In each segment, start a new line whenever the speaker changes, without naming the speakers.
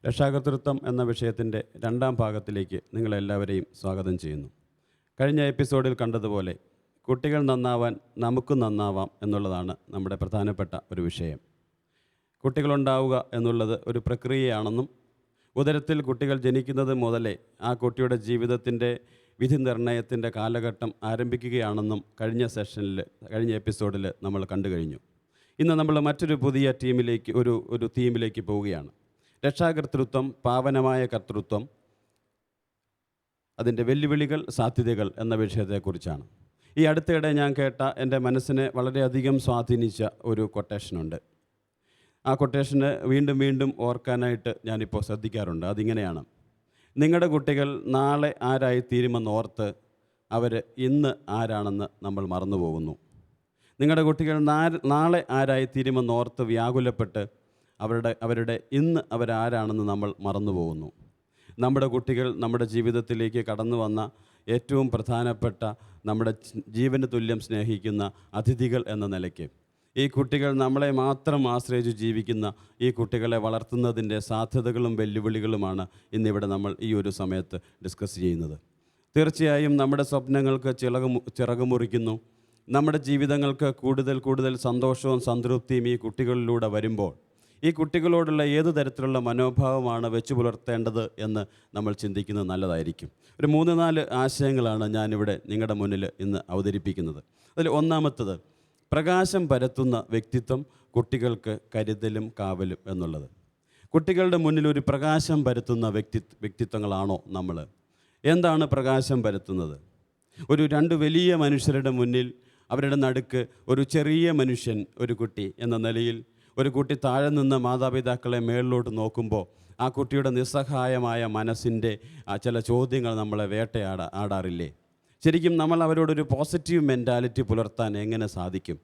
രക്ഷാകർതൃത്വം എന്ന വിഷയത്തിൻ്റെ രണ്ടാം ഭാഗത്തിലേക്ക് നിങ്ങളെല്ലാവരെയും സ്വാഗതം ചെയ്യുന്നു. കഴിഞ്ഞ എപ്പിസോഡിൽ കണ്ടതുപോലെ കുട്ടികൾ നന്നാവാൻ നമുക്ക് നന്നാവാം എന്നുള്ളതാണ് നമ്മുടെ പ്രധാനപ്പെട്ട ഒരു വിഷയം. കുട്ടികളുണ്ടാവുക എന്നുള്ളത് ഒരു പ്രക്രിയയാണെന്നും ഉദരത്തിൽ കുട്ടികൾ ജനിക്കുന്നത് മുതലേ ആ കുട്ടിയുടെ ജീവിതത്തിൻ്റെ വിധി നിർണയത്തിൻ്റെ കാലഘട്ടം ആരംഭിക്കുകയാണെന്നും കഴിഞ്ഞ എപ്പിസോഡിൽ നമ്മൾ കണ്ടു കഴിഞ്ഞു. ഇന്ന് നമ്മൾ മറ്റൊരു പുതിയ തീമിലേക്ക് പോവുകയാണ്. രക്ഷാകർതൃത്വം, പാവനമായ കർത്തൃത്വം, അതിൻ്റെ വെല്ലുവിളികൾ, സാധ്യതകൾ എന്ന വിഷയത്തെക്കുറിച്ചാണ്. ഈ അടുത്തിടെ ഞാൻ കേട്ട എൻ്റെ മനസ്സിനെ വളരെയധികം സ്വാധീനിച്ച ഒരു കൊട്ടേഷനുണ്ട്. ആ കൊട്ടേഷന് വീണ്ടും വീണ്ടും ഓർക്കാനായിട്ട് ഞാനിപ്പോൾ ശ്രദ്ധിക്കാറുണ്ട്. അതിങ്ങനെയാണ്: നിങ്ങളുടെ കുട്ടികൾ നാളെ ആരായിത്തീരുമെന്ന് ഓർത്ത് അവർ ഇന്ന് ആരാണെന്ന് നമ്മൾ മറന്നു പോകുന്നു. നിങ്ങളുടെ കുട്ടികൾ നാളെ ആരായിത്തീരുമെന്ന് ഓർത്ത് വ്യാകുലപ്പെട്ട് അവരുടെ ഇന്ന് അവരാരാണെന്ന് നമ്മൾ മറന്നു പോകുന്നു. നമ്മുടെ കുട്ടികൾ നമ്മുടെ ജീവിതത്തിലേക്ക് കടന്നു വന്ന ഏറ്റവും പ്രധാനപ്പെട്ട, നമ്മുടെ ജീവന് തുല്യം സ്നേഹിക്കുന്ന അതിഥികൾ എന്ന നിലയ്ക്ക് ഈ കുട്ടികൾ നമ്മളെ മാത്രം ആശ്രയിച്ച് ജീവിക്കുന്ന ഈ കുട്ടികളെ വളർത്തുന്നതിൻ്റെ സാധ്യതകളും വെല്ലുവിളികളുമാണ് ഇന്നിവിടെ നമ്മൾ ഈ ഒരു സമയത്ത് ഡിസ്കസ് ചെയ്യുന്നത്. തീർച്ചയായും നമ്മുടെ സ്വപ്നങ്ങൾക്ക് ചിറകുമുറിക്കുന്നു. നമ്മുടെ ജീവിതങ്ങൾക്ക് കൂടുതൽ സന്തോഷവും സംതൃപ്തിയും ഈ കുട്ടികളിലൂടെ വരുമ്പോൾ ഈ കുട്ടികളോടുള്ള ഏതു തരത്തിലുള്ള മനോഭാവമാണ് വെച്ചു പുലർത്തേണ്ടത് എന്ന് നമ്മൾ ചിന്തിക്കുന്നത് നല്ലതായിരിക്കും. ഒരു 3-4 ആശയങ്ങളാണ് ഞാനിവിടെ നിങ്ങളുടെ മുന്നിൽ ഇന്ന് അവതരിപ്പിക്കുന്നത്. അതിൽ ഒന്നാമത്തത്, പ്രകാശം പരത്തുന്ന വ്യക്തിത്വം കുട്ടികൾക്ക് കരുതലും കാവലും എന്നുള്ളത്. കുട്ടികളുടെ മുന്നിൽ ഒരു പ്രകാശം പരത്തുന്ന വ്യക്തിത്വങ്ങളാണോ നമ്മൾ? എന്താണ് പ്രകാശം പരത്തുന്നത്? ഒരു 2 വലിയ മനുഷ്യരുടെ മുന്നിൽ, അവരുടെ നടുക്ക് ഒരു ചെറിയ മനുഷ്യൻ, ഒരു കുട്ടി എന്ന നിലയിൽ ഒരു കുട്ടി താഴെ നിന്ന് മാതാപിതാക്കളെ മേളിലോട്ട് നോക്കുമ്പോൾ ആ കുട്ടിയുടെ നിസ്സഹായമായ മനസ്സിൻ്റെ ചില ചോദ്യങ്ങൾ നമ്മളെ ആടാറില്ലേ? ശരിക്കും നമ്മൾ അവരോടൊരു പോസിറ്റീവ് മെൻറ്റാലിറ്റി പുലർത്താൻ എങ്ങനെ സാധിക്കും?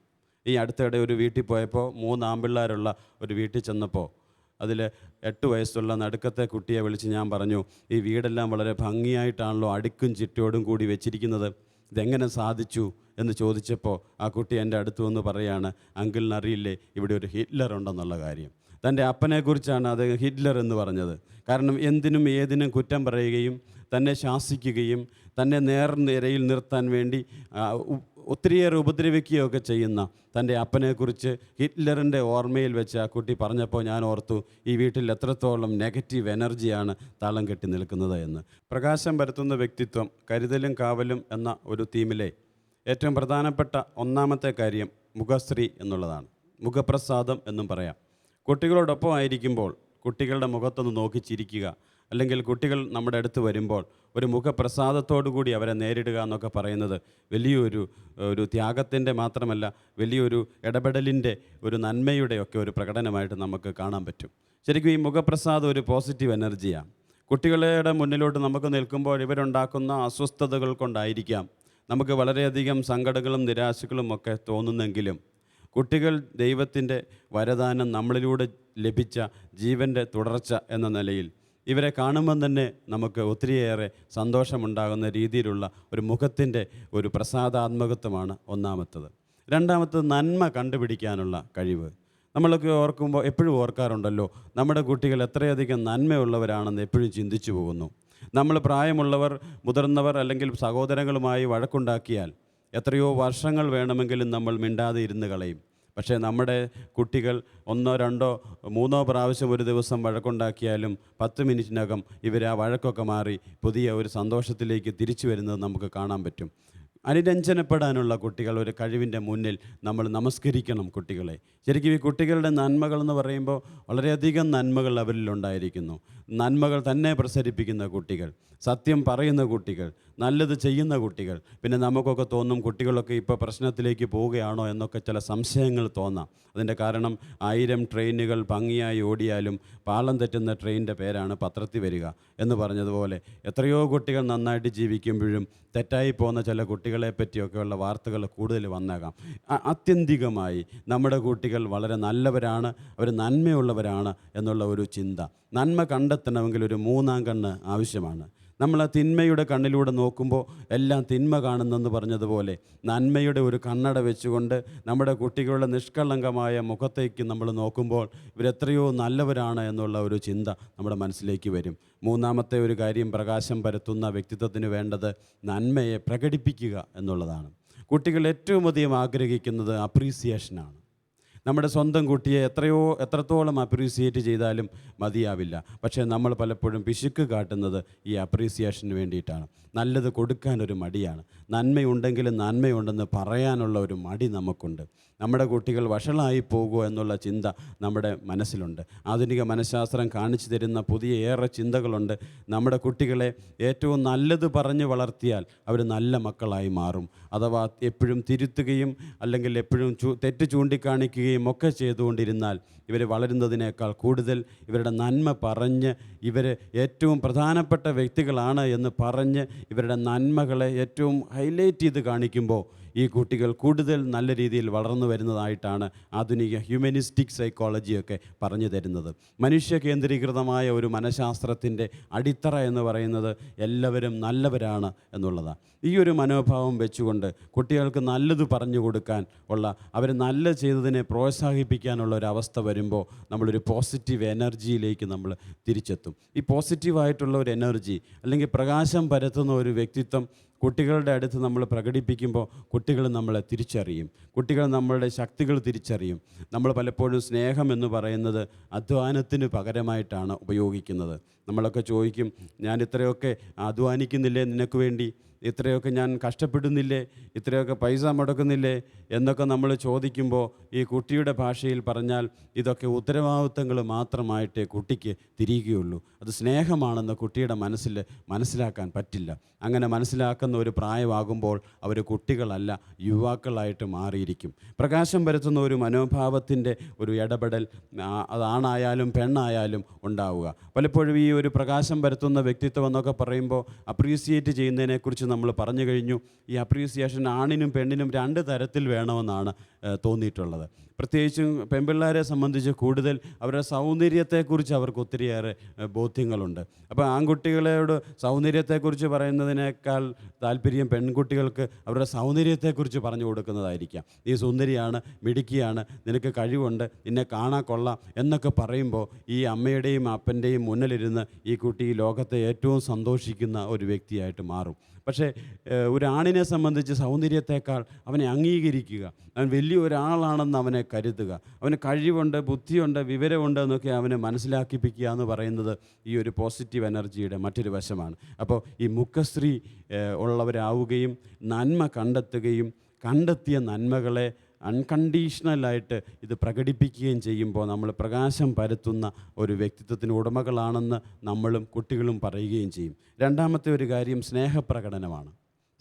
ഈ അടുത്തിടെ ഒരു വീട്ടിൽ പോയപ്പോൾ 3 ആൺപിള്ളേരുള്ള ഒരു വീട്ടിൽ ചെന്നപ്പോൾ അതിൽ 8 വയസ്സുള്ള നടുക്കത്തെ കുട്ടിയെ വിളിച്ച് ഞാൻ പറഞ്ഞു, ഈ വീടെല്ലാം വളരെ ഭംഗിയായിട്ടാണല്ലോ അടുക്കും ചിറ്റോടും കൂടി വെച്ചിരിക്കുന്നത്, ഇതെങ്ങനെ സാധിച്ചു എന്ന് ചോദിച്ചപ്പോൾ ആ കുട്ടി എൻ്റെ അടുത്ത് വന്ന് പറയാണ്, അങ്കിളിനറിയില്ലേ ഇവിടെ ഒരു ഹിറ്റ്ലർ ഉണ്ടെന്നുള്ള കാര്യം. തൻ്റെ അപ്പനെക്കുറിച്ചാണ് അത് ഹിറ്റ്ലർ എന്ന് പറഞ്ഞത്. കാരണം എന്തിനും ഏതിനും കുറ്റം പറയുകയും തന്നെ ശാസിക്കുകയും തന്നെ നേർനിരയിൽ നിർത്താൻ വേണ്ടി ഒത്തിരിയേറെ ഉപദ്രവിക്കുകയൊക്കെ ചെയ്യുന്ന തൻ്റെ അപ്പനെക്കുറിച്ച് ഹിറ്റ്ലറിൻ്റെ ഓർമ്മയിൽ വെച്ച് ആ കുട്ടി പറഞ്ഞപ്പോൾ ഞാൻ ഓർത്തു, ഈ വീട്ടിൽ എത്രത്തോളം നെഗറ്റീവ് എനർജിയാണ് താളം കെട്ടി നിൽക്കുന്നത് എന്ന്. പ്രകാശം പരത്തുന്ന വ്യക്തിത്വം, കരുതലും കാവലും എന്ന ഒരു തീമിലെ ഏറ്റവും പ്രധാനപ്പെട്ട ഒന്നാമത്തെ കാര്യം മുഖശ്രീ എന്നുള്ളതാണ്. മുഖപ്രസാദം എന്നും പറയാം. കുട്ടികളോടൊപ്പം ആയിരിക്കുമ്പോൾ കുട്ടികളുടെ മുഖത്തൊന്ന് നോക്കി ചിരിക്കുക, അല്ലെങ്കിൽ കുട്ടികൾ നമ്മുടെ അടുത്ത് വരുമ്പോൾ ഒരു മുഖപ്രസാദത്തോടു കൂടി അവരെ നേരിടുക എന്നൊക്കെ പറയുന്നത് വലിയൊരു ത്യാഗത്തിൻ്റെ മാത്രമല്ല, വലിയൊരു ഇടപെടലിൻ്റെ, ഒരു നന്മയുടെയൊക്കെ ഒരു പ്രകടനമായിട്ട് നമുക്ക് കാണാൻ പറ്റും. ശരിക്കും ഈ മുഖപ്രസാദം ഒരു പോസിറ്റീവ് എനർജിയാണ്. കുട്ടികളുടെ മുന്നിലോട്ട് നമുക്ക് നിൽക്കുമ്പോൾ ഇവരുണ്ടാക്കുന്ന അസ്വസ്ഥതകൾ കൊണ്ടായിരിക്കാം നമുക്ക് വളരെയധികം സങ്കടങ്ങളും നിരാശകളും ഒക്കെ തോന്നുന്നെങ്കിലും കുട്ടികൾ ദൈവത്തിൻ്റെ വരദാനം, നമ്മളിലൂടെ ലഭിച്ച ജീവൻ്റെ തുടർച്ച എന്ന നിലയിൽ ഇവരെ കാണുമ്പം തന്നെ നമുക്ക് ഒത്തിരിയേറെ സന്തോഷമുണ്ടാകുന്ന രീതിയിലുള്ള ഒരു മുഖത്തിൻ്റെ ഒരു പ്രസാദാത്മകത്വമാണ് ഒന്നാമത്തത്. രണ്ടാമത്തത്, നന്മ കണ്ടുപിടിക്കാനുള്ള കഴിവ്. നമ്മളൊക്കെ എപ്പോഴും ഓർക്കാറുണ്ടല്ലോ, നമ്മുടെ കുട്ടികൾ എത്രയധികം നന്മയുള്ളവരാണെന്ന് എപ്പോഴും ചിന്തിച്ചു പോകുന്നു. നമ്മൾ പ്രായമുള്ളവർ, മുതിർന്നവർ അല്ലെങ്കിൽ സഹോദരങ്ങളുമായി വഴക്കുണ്ടാക്കിയാൽ എത്രയോ വർഷങ്ങൾ വേണമെങ്കിലും നമ്മൾ മിണ്ടാതെ ഇരുന്ന് കളയും. പക്ഷേ നമ്മുടെ കുട്ടികൾ 1, 2, 3 പ്രാവശ്യം ഒരു ദിവസം വഴക്കുണ്ടാക്കിയാലും 10 മിനിറ്റിനകം ഇവർ ആ വഴക്കൊക്കെ മാറി പുതിയ ഒരു സന്തോഷത്തിലേക്ക് തിരിച്ചു വരുന്നത് നമുക്ക് കാണാൻ പറ്റും. അനുരഞ്ജനപ്പെടാനുള്ള കുട്ടികൾ ഒരു കഴിവിൻ്റെ മുന്നിൽ നമ്മൾ നമസ്കരിക്കണം കുട്ടികളെ. ശരിക്കും ഈ കുട്ടികളുടെ നന്മകൾ എന്ന് പറയുമ്പോൾ വളരെയധികം നന്മകൾ അവരിലുണ്ടായിരിക്കുന്നു. നന്മകൾ തന്നെ പ്രസരിപ്പിക്കുന്ന കുട്ടികൾ, സത്യം പറയുന്ന കുട്ടികൾ, നല്ലത് ചെയ്യുന്ന കുട്ടികൾ. പിന്നെ നമുക്കൊക്കെ തോന്നും കുട്ടികളൊക്കെ ഇപ്പോൾ പ്രശ്നത്തിലേക്ക് പോവുകയാണോ എന്നൊക്കെ ചില സംശയങ്ങൾ തോന്നാം. അതിൻ്റെ കാരണം 1000 ട്രെയിനുകൾ ഭംഗിയായി ഓടിയാലും പാളം തെറ്റുന്ന ട്രെയിനിൻ്റെ പേരാണ് പത്രത്തിൽ വരിക എന്ന് പറഞ്ഞതുപോലെ എത്രയോ കുട്ടികൾ നന്നായിട്ട് ജീവിക്കുമ്പോഴും തെറ്റായി പോകുന്ന ചില കുട്ടികളെ പറ്റിയൊക്കെയുള്ള വാർത്തകൾ കൂടുതൽ വന്നേക്കാം. ആത്യന്തികമായി നമ്മുടെ കുട്ടികൾ വളരെ നല്ലവരാണ്, അവർ നന്മയുള്ളവരാണ് എന്നുള്ള ഒരു ചിന്ത. നന്മ കണ്ടെത്തണമെങ്കിൽ ഒരു 3-ാം കണ്ണ് ആവശ്യമാണ്. നമ്മൾ ആ തിന്മയുടെ കണ്ണിലൂടെ നോക്കുമ്പോൾ എല്ലാം തിന്മ കാണുന്നെന്ന് പറഞ്ഞതുപോലെ നന്മയുടെ ഒരു കണ്ണട വെച്ചുകൊണ്ട് നമ്മുടെ കുട്ടികളുടെ നിഷ്കളങ്കമായ മുഖത്തേക്ക് നമ്മൾ നോക്കുമ്പോൾ ഇവരെത്രയോ നല്ലവരാണ് എന്നുള്ള ഒരു ചിന്ത നമ്മുടെ മനസ്സിലേക്ക് വരും. മൂന്നാമത്തെ ഒരു കാര്യം, പ്രകാശം പരത്തുന്ന വ്യക്തിത്വത്തിന് വേണ്ടത് നന്മയെ പ്രകടിപ്പിക്കുക എന്നുള്ളതാണ്. കുട്ടികൾ ഏറ്റവും അധികം ആഗ്രഹിക്കുന്നത് അപ്രീസിയേഷനാണ്. നമ്മുടെ സ്വന്തം കുട്ടിയെ എത്രത്തോളം അപ്രീസിയേറ്റ് ചെയ്താലും മതിയാവില്ല. പക്ഷേ നമ്മൾ പലപ്പോഴും പിശുക്ക് കാട്ടുന്നത് ഈ അപ്രീസിയേഷന് വേണ്ടിയിട്ടാണ്. നല്ലത് കൊടുക്കാനൊരു മടിയാണ്. നന്മയുണ്ടെങ്കിലും നന്മയുണ്ടെന്ന് പറയാനുള്ള ഒരു മടി നമുക്കുണ്ട്. നമ്മുടെ കുട്ടികൾ വഷളായി പോകുമോ എന്നുള്ള ചിന്ത നമ്മുടെ മനസ്സിലുണ്ട്. ആധുനിക മനഃശാസ്ത്രം കാണിച്ചു തരുന്ന പുതിയ ഏറെ ചിന്തകളുണ്ട്. നമ്മുടെ കുട്ടികളെ ഏറ്റവും നല്ലത് പറഞ്ഞ് വളർത്തിയാൽ അവർ നല്ല മക്കളായി മാറും. അഥവാ എപ്പോഴും തിരുത്തുകയും അല്ലെങ്കിൽ എപ്പോഴും തെറ്റ് ചൂണ്ടിക്കാണിക്കുകയും ഒക്കെ ചെയ്തുകൊണ്ടിരുന്നാൽ ഇവർ വളരുന്നതിനേക്കാൾ കൂടുതൽ ഇവരുടെ നന്മ പറഞ്ഞ് ഇവർ ഏറ്റവും പ്രധാനപ്പെട്ട വ്യക്തികളാണ് എന്ന് പറഞ്ഞ് ഇവരുടെ നന്മകളെ ഏറ്റവും ഹൈലൈറ്റ് ചെയ്ത് കാണിക്കുമ്പോൾ ഈ കുട്ടികൾ കൂടുതൽ നല്ല രീതിയിൽ വളർന്നു വരുന്നതായിട്ടാണ് ആധുനിക ഹ്യൂമനിസ്റ്റിക് സൈക്കോളജിയൊക്കെ പറഞ്ഞു തരുന്നത്. മനുഷ്യ കേന്ദ്രീകൃതമായ ഒരു മനഃശാസ്ത്രത്തിൻ്റെ അടിത്തറ എന്ന് പറയുന്നത് എല്ലാവരും നല്ലവരാണ് എന്നുള്ളതാണ്. ഈ ഒരു മനോഭാവം വെച്ചുകൊണ്ട് കുട്ടികൾക്ക് നല്ലത് പറഞ്ഞു കൊടുക്കാൻ ഉള്ള, അവർ നല്ല ചെയ്തതിനെ പ്രോത്സാഹിപ്പിക്കാനുള്ള ഒരു അവസ്ഥ വരുമ്പോൾ നമ്മളൊരു പോസിറ്റീവ് എനർജിയിലേക്ക് നമ്മൾ തിരിച്ചെത്തും. ഈ പോസിറ്റീവായിട്ടുള്ള ഒരു എനർജി അല്ലെങ്കിൽ പ്രകാശം പരത്തുന്ന ഒരു വ്യക്തിത്വം കുട്ടികളുടെ അടുത്ത് നമ്മൾ പ്രകടിപ്പിക്കുമ്പോൾ കുട്ടികൾ നമ്മളെ തിരിച്ചറിയും. കുട്ടികൾ നമ്മളുടെ ശക്തികൾ തിരിച്ചറിയും. നമ്മൾ പലപ്പോഴും സ്നേഹം എന്ന് പറയുന്നത് അധ്വാനത്തിന് പകരമായിട്ടാണ് ഉപയോഗിക്കുന്നത്. നമ്മളൊക്കെ ചോദിക്കും, ഞാൻ ഇത്രയൊക്കെ അധ്വാനിക്കുന്നില്ലേ നിനക്ക് വേണ്ടി, ഇത്രയൊക്കെ ഞാൻ കഷ്ടപ്പെടുന്നില്ലേ, ഇത്രയൊക്കെ പൈസ മുടക്കുന്നില്ലേ എന്നൊക്കെ നമ്മൾ ചോദിക്കുമ്പോൾ ഈ കുട്ടിയുടെ ഭാഷയിൽ പറഞ്ഞാൽ ഇതൊക്കെ ഉത്തരവാദിത്തങ്ങൾ മാത്രമായിട്ടേ കുട്ടിക്ക് തിരിയുകയുള്ളൂ. അത് സ്നേഹമാണെന്ന് കുട്ടിയുടെ മനസ്സിലാക്കാൻ പറ്റില്ല. അങ്ങനെ മനസ്സിലാക്കുന്ന ഒരു പ്രായമാകുമ്പോൾ അവർ കുട്ടികളല്ല, യുവാക്കളായിട്ട് മാറിയിരിക്കും. പ്രകാശം പരത്തുന്ന ഒരു മനോഭാവത്തിൻ്റെ ഒരു ഇടപെടൽ അതാണായാലും പെണ്ണായാലും ഉണ്ടാവുക. പലപ്പോഴും ഈ ഒരു പ്രകാശം പരത്തുന്ന വ്യക്തിത്വം എന്നൊക്കെ പറയുമ്പോൾ അപ്രീസിയേറ്റ് ചെയ്യുന്നതിനെക്കുറിച്ച് നമ്മൾ പറഞ്ഞു കഴിഞ്ഞു. ഈ അപ്രീസിയേഷൻ ആണിനും പെണ്ണിനും രണ്ട് തരത്തിൽ വേണമെന്നാണ് തോന്നിയിട്ടുള്ളത്. പ്രത്യേകിച്ചും പെൺപിള്ളേരെ സംബന്ധിച്ച് കൂടുതൽ അവരുടെ സൗന്ദര്യത്തെക്കുറിച്ച് അവർക്ക് ഒത്തിരിയേറെ ബോധ്യങ്ങളുണ്ട്. അപ്പോൾ ആൺകുട്ടികളോട് സൗന്ദര്യത്തെക്കുറിച്ച് പറയുന്നതിനേക്കാൾ താല്പര്യം പെൺകുട്ടികൾക്ക് അവരുടെ സൗന്ദര്യത്തെക്കുറിച്ച് പറഞ്ഞു കൊടുക്കുന്നതായിരിക്കാം. നീ സുന്ദരിയാണ്, മിടുക്കിയാണ്, നിനക്ക് കഴിവുണ്ട്, നിന്നെ കാണാൻ കൊള്ളാം എന്നൊക്കെ പറയുമ്പോൾ ഈ അമ്മയുടെയും അപ്പൻ്റെയും മുന്നിലിരുന്ന് ഈ കുട്ടി ഈ ലോകത്തെ ഏറ്റവും സന്തോഷിക്കുന്ന ഒരു വ്യക്തിയായിട്ട് മാറും. പക്ഷേ ഒരു ആണിനെ സംബന്ധിച്ച് സൗന്ദര്യത്തെക്കാൾ അവനെ അംഗീകരിക്കുക, അവൻ വലിയ ഒരാളാണെന്ന് അവനെ കരുതുക, അവന് കഴിവുണ്ട്, ബുദ്ധിയുണ്ട്, വിവരമുണ്ട് എന്നൊക്കെ അവനെ മനസ്സിലാക്കിപ്പിക്കുക എന്ന് പറയുന്നത് ഈ ഒരു പോസിറ്റീവ് എനർജിയുടെ മറ്റൊരു വശമാണ്. അപ്പോൾ ഈ മുഖശ്രീ ഉള്ളവരാവുകയും നന്മ കണ്ടെത്തുകയും കണ്ടെത്തിയ നന്മകളെ അൺകണ്ടീഷണലായിട്ട് ഇത് പ്രകടിപ്പിക്കുകയും ചെയ്യുമ്പോൾ നമ്മൾ പ്രകാശം പരത്തുന്ന ഒരു വ്യക്തിത്വത്തിന് ഉടമകളാണെന്ന് നമ്മളും കുട്ടികളും പറയുകയും ചെയ്യും. രണ്ടാമത്തെ ഒരു കാര്യം സ്നേഹപ്രകടനമാണ്.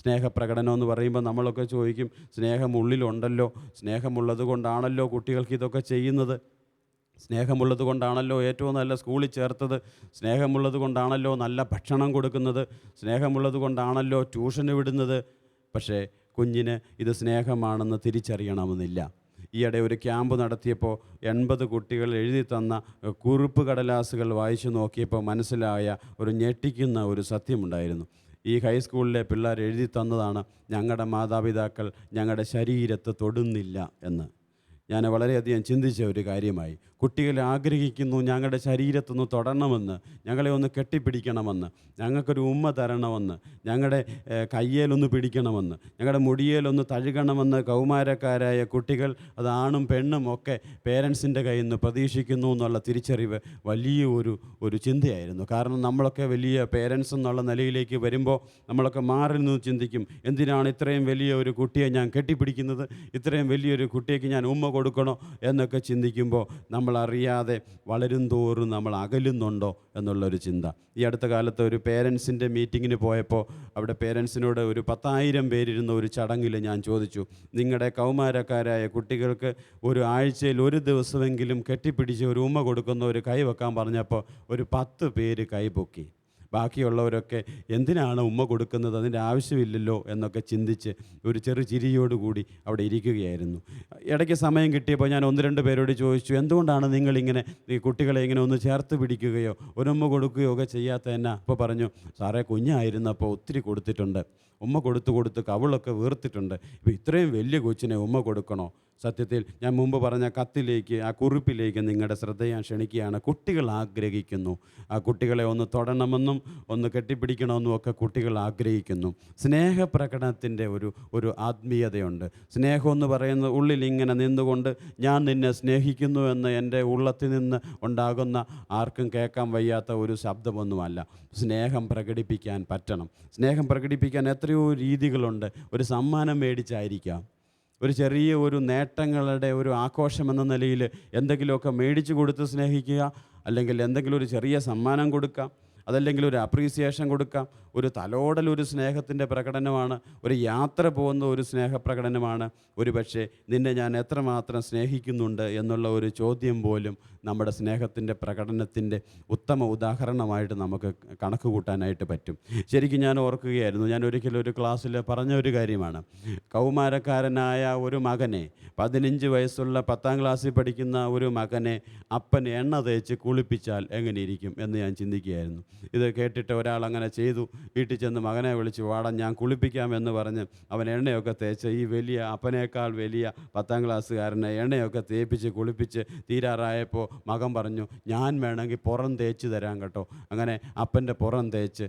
സ്നേഹപ്രകടനം എന്ന് പറയുമ്പോൾ നമ്മളൊക്കെ ചോദിക്കും, സ്നേഹം ഉള്ളിലുണ്ടല്ലോ, സ്നേഹമുള്ളത് കൊണ്ടാണല്ലോ കുട്ടികൾക്ക് ഇതൊക്കെ ചെയ്യുന്നത്, സ്നേഹമുള്ളത് കൊണ്ടാണല്ലോ ഏറ്റവും നല്ല സ്കൂളിൽ ചേർത്തത്, സ്നേഹമുള്ളത് കൊണ്ടാണല്ലോ നല്ല ഭക്ഷണം കൊടുക്കുന്നത്, സ്നേഹമുള്ളത് കൊണ്ടാണല്ലോ ട്യൂഷന് വിടുന്നത്. പക്ഷേ കുഞ്ഞിന് ഇത് സ്നേഹമാണെന്ന് തിരിച്ചറിയണമെന്നില്ല. ഈയിടെ ഒരു ക്യാമ്പ് നടത്തിയപ്പോൾ 80 കുട്ടികൾ എഴുതി തന്ന കുറിപ്പ് കടലാസുകൾ വായിച്ചു നോക്കിയപ്പോൾ മനസ്സിലായ ഒരു ഞെട്ടിക്കുന്ന ഒരു സത്യമുണ്ടായിരുന്നു. ഈ ഹൈസ്കൂളിലെ പിള്ളേർ എഴുതി തന്നതാണ്, ഞങ്ങളുടെ മാതാപിതാക്കൾ ഞങ്ങളുടെ ശരീരത്തെ തൊടുന്നില്ല എന്ന്. ഞാൻ വളരെയധികം ചിന്തിച്ച ഒരു കാര്യമായി. കുട്ടികൾ ആഗ്രഹിക്കുന്നു ഞങ്ങളുടെ ശരീരത്തൊന്ന് തൊടണമെന്ന്, ഞങ്ങളെ ഒന്ന് കെട്ടിപ്പിടിക്കണമെന്ന്, ഞങ്ങൾക്കൊരു ഉമ്മ തരണമെന്ന്, ഞങ്ങളുടെ കയ്യേലൊന്ന് പിടിക്കണമെന്ന്, ഞങ്ങളുടെ മുടിയേലൊന്ന് തഴുകണമെന്ന് കൗമാരക്കാരായ കുട്ടികൾ, അത് ആണും പെണ്ണും ഒക്കെ പേരൻസിൻ്റെ കയ്യിൽ നിന്ന് പ്രതീക്ഷിക്കുന്നു എന്നുള്ള തിരിച്ചറിവ് വലിയ ഒരു ചിന്തയായിരുന്നു. കാരണം നമ്മളൊക്കെ വലിയ പേരൻസ് എന്നുള്ള നിലയിലേക്ക് വരുമ്പോൾ നമ്മളൊക്കെ മാറി നിന്ന് ചിന്തിക്കും, എന്തിനാണ് ഇത്രയും വലിയ ഒരു കുട്ടിയെ ഞാൻ കെട്ടിപ്പിടിക്കുന്നത്, ഇത്രയും വലിയൊരു കുട്ടിക്ക് ഞാൻ ഉമ്മ കൊടുക്കണോ എന്നൊക്കെ ചിന്തിക്കുമ്പോൾ നമ്മളറിയാതെ വളരും തോറും നമ്മൾ അകലുന്നുണ്ടോ എന്നുള്ളൊരു ചിന്ത. ഈ അടുത്ത കാലത്ത് ഒരു പേരൻസിൻ്റെ മീറ്റിങ്ങിന് പോയപ്പോൾ അവിടെ പേരൻസിനോട് ഒരു 10,000 പേരിരുന്ന ഒരു ചടങ്ങിൽ ഞാൻ ചോദിച്ചു, നിങ്ങളുടെ കൗമാരക്കാരായ കുട്ടികൾക്ക് ഒരു ആഴ്ചയിൽ ഒരു ദിവസമെങ്കിലും കെട്ടിപ്പിടിച്ച് ഒരു ഉമ്മ കൊടുക്കുന്ന ഒരു കൈ വെക്കാൻ പറഞ്ഞപ്പോൾ ഒരു 10 പേര് കൈ പൊക്കി. ബാക്കിയുള്ളവരൊക്കെ എന്തിനാണ് ഉമ്മ കൊടുക്കുന്നത്, അതിൻ്റെ ആവശ്യമില്ലല്ലോ എന്നൊക്കെ ചിന്തിച്ച് ഒരു ചെറു ചിരിയോടുകൂടി അവിടെ ഇരിക്കുകയായിരുന്നു. ഇടയ്ക്ക് സമയം കിട്ടിയപ്പോൾ ഞാൻ ഒന്ന് രണ്ട് പേരോട് ചോദിച്ചു, എന്തുകൊണ്ടാണ് നിങ്ങളിങ്ങനെ ഈ കുട്ടികളെ ഇങ്ങനെ ഒന്ന് ചേർത്ത് പിടിക്കുകയോ ഒരുമ്മ കൊടുക്കുകയോ ഒക്കെ ചെയ്യാത്തതെന്നാ? അപ്പോൾ പറഞ്ഞു, സാറേ കുഞ്ഞായിരുന്നപ്പോൾ ഒത്തിരി കൊടുത്തിട്ടുണ്ട്, ഉമ്മ കൊടുത്ത് കവിളൊക്കെ വീർത്തിട്ടുണ്ട്, ഇപ്പോൾ ഇത്രയും വലിയ കൊച്ചിനെ ഉമ്മ കൊടുക്കണോ? സത്യത്തിൽ ഞാൻ മുമ്പ് പറഞ്ഞ കത്തിലേക്ക്, ആ കുറിപ്പിലേക്ക് നിങ്ങളുടെ ശ്രദ്ധ ഞാൻ ക്ഷണിക്കുകയാണ്. കുട്ടികൾ ആഗ്രഹിക്കുന്നു, ആ കുട്ടികളെ ഒന്ന് തൊടണമെന്നും ഒന്ന് കെട്ടിപ്പിടിക്കണമെന്നും ഒക്കെ കുട്ടികൾ ആഗ്രഹിക്കുന്നു. സ്നേഹപ്രകടനത്തിൻ്റെ ഒരു ആത്മീയതയുണ്ട്. സ്നേഹമെന്ന് പറയുന്നത് ഉള്ളിൽ ഇങ്ങനെ നിന്നുകൊണ്ട് ഞാൻ നിന്നെ സ്നേഹിക്കുന്നു എന്ന് എൻ്റെ ഉള്ളത്തിൽ നിന്ന് ഉണ്ടാകുന്ന ആർക്കും കേൾക്കാൻ വയ്യാത്ത ഒരു ശബ്ദമൊന്നുമല്ല. സ്നേഹം പ്രകടിപ്പിക്കാൻ പറ്റണം. സ്നേഹം പ്രകടിപ്പിക്കാൻ എത്രയോ രീതികളുണ്ട്. ഒരു സമ്മാനം മേടിച്ചായിരിക്കാം, ഒരു ചെറിയ ഒരു നേട്ടങ്ങളുടെ ഒരു ആഘോഷം എന്ന നിലയിൽ എന്തെങ്കിലുമൊക്കെ മേടിച്ചു കൊടുത്ത് സ്നേഹിക്കുക, അല്ലെങ്കിൽ എന്തെങ്കിലും ഒരു ചെറിയ സമ്മാനം കൊടുക്കാം, അതല്ലെങ്കിൽ ഒരു അപ്രീസിയേഷൻ കൊടുക്കാം. ഒരു തലോടൽ ഒരു സ്നേഹത്തിൻ്റെ പ്രകടനമാണ്. ഒരു യാത്ര പോകുന്ന ഒരു സ്നേഹപ്രകടനമാണ്. ഒരു പക്ഷേ നിന്നെ ഞാൻ എത്രമാത്രം സ്നേഹിക്കുന്നുണ്ട് എന്നുള്ള ഒരു ചോദ്യം പോലും നമ്മുടെ സ്നേഹത്തിൻ്റെ പ്രകടനത്തിൻ്റെ ഉത്തമ ഉദാഹരണമായിട്ട് നമുക്ക് കണക്ക് കൂട്ടാനായിട്ട് പറ്റും. ശരിക്കും ഞാൻ ഓർക്കുകയായിരുന്നു, ഞാൻ ഒരിക്കലും ഒരു ക്ലാസ്സിൽ പറഞ്ഞ ഒരു കാര്യമാണ്. കൗമാരക്കാരനായ ഒരു മകനെ, 15 വയസ്സുള്ള 10ാം ക്ലാസ്സിൽ പഠിക്കുന്ന ഒരു മകനെ അപ്പൻ എണ്ണ തേച്ച് കുളിപ്പിച്ചാൽ എങ്ങനെയിരിക്കും എന്ന് ഞാൻ ചിന്തിക്കുകയായിരുന്നു. ഇത് കേട്ടിട്ട് ഒരാൾ അങ്ങനെ ചെയ്തു. വീട്ടിൽ ചെന്ന് മകനെ വിളിച്ചു, വാടാ ഞാൻ കുളിപ്പിക്കാമെന്ന് പറഞ്ഞ് അവൻ എണ്ണയൊക്കെ തേച്ച് ഈ വലിയ അപ്പനേക്കാൾ വലിയ 10ാം ക്ലാസ്സുകാരനെ എണ്ണയൊക്കെ തേപ്പിച്ച് കുളിപ്പിച്ച് തീരാറായപ്പോൾ മകൻ പറഞ്ഞു, ഞാൻ വേണമെങ്കിൽ പുറം തേച്ച് തരാം കേട്ടോ. അങ്ങനെ അപ്പൻ്റെ പുറം തേച്ച്